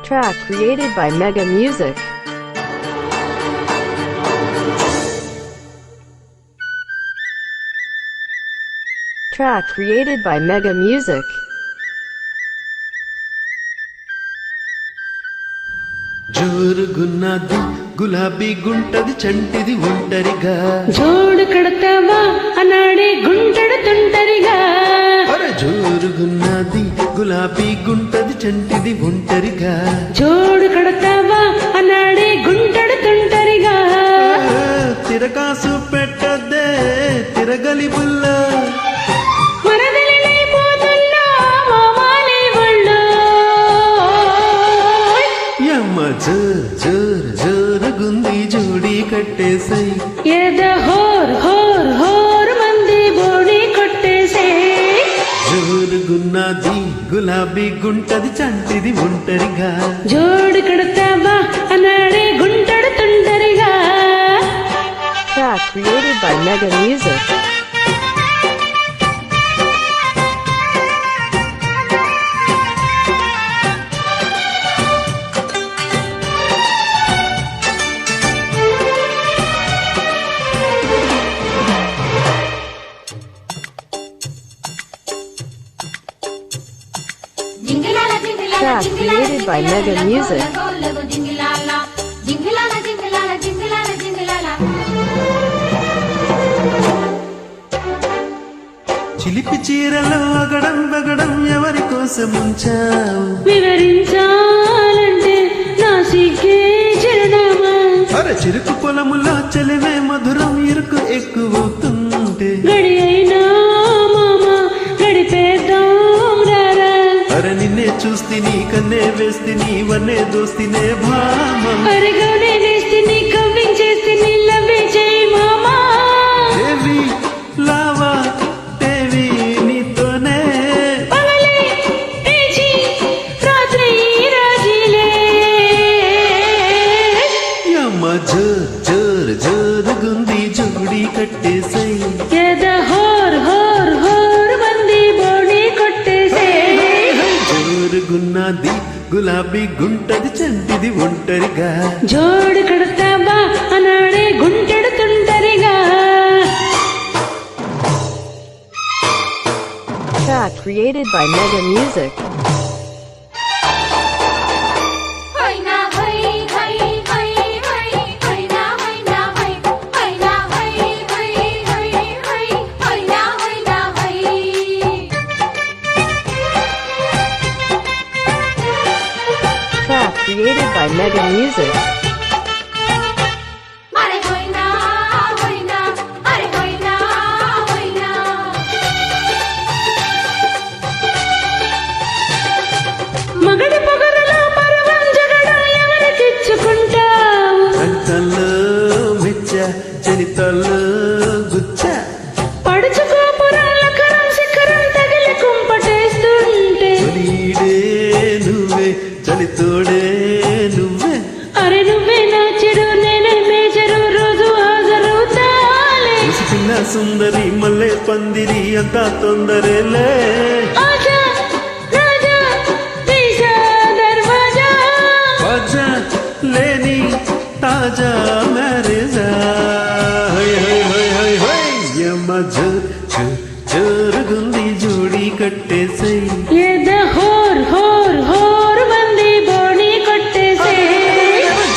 Track created by Mega Music. Track created by Mega Music. జోరుగున్నది గులాబీ గుంటది చంటిది ఒంటరిగా జోడు కడతావా అన్నాడే గుంటడు తుంటరిగా జోరుగున్నది గులాబీ గుంటది చంటిది ఒంటరిగా జోడు కడతావా అన్నాడే గుంటడు తుంటరిగా తిరకాసు పెట్టద్దే తిరగలి బుల్ల జోరుగుంది జోడి కట్టేసై ఎద హోర్ హోర్ హోర్ మంది బోడి కొట్టేసే జోరుగున్నది గులాబీ గుంటది చంటిది ఒంటరిగా జోడు కడతావా అన్నాడే గుంటడు తుంటరిగా. Track created by Mega Music. Track created by Mega Music. చిలిపి చీరలో అగడం బగడం ఎవరి కోసం ఉంచావు వివరించాలంటే నా సిగ్గే చిరునామా చిరుకు పొలములో చెలివే మధురం ఇరుకు ఎక్కువవుతుంటే గడి అయినా మామా గడిపేద్దాం రారా నిన్నే చూస్తిని కన్నే వేస్తిని వన్నే దోస్తినే భామ అరగనే నేస్తిని కవ్వించేస్తిని లవ్వే చేయి మామా దేవి లావా దేవి నీతోనే పగలే పేచి రాత్రి రాజీలే యమ్మ జోరుగుంది జోడి కట్టేసై ఎద హోర్ హోర్ హోర్ మంది బోడి కొట్టేసే జోరుగున్నది గులాబీ గుంటది చంటిది ఒంటరిగా జోడు కడతావా అన్నాడే గుంటెడు తుంటరిగా. Track created by Mega Music. Track created by Mega Music. మగడి పొగరలో పరవం జగడ ఎవరికిచ్చుకుంటావు రక్తంలో మెచ్చ చరితల్లో గుచ్చ పడుచుకోపురాల కరం శిఖరం తగిలి కుంపటేస్తుంటే తొలీడే నువ్వే చలితోడే నువ్వే అరే నువ్వే నా చెడు నేనే మేజరు రోజు హాజరవుతాలే పిల్ల సుందరి మల్లె పందిరి అంతా తొందరలే ఆజా రాజా తీసా దర్వాజా బాజా లేని తాజా మ్యారేజా high high high high high యమ్మ జోరుగుంది జోడి కట్టేసై ఎద హోర్ హోర్ హోర్ మంది బోడి కొట్టేసే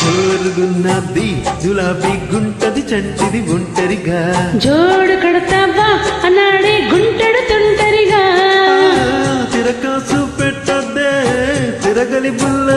జోరుగున్నది గులాబీ గుంటది చంటిది ఒంటరిగా జోడు కడతావా అన్నాడే గుంటెడు తుంటరిగా తిరకాసు పెట్టద్దే తిరగలి బుల్ల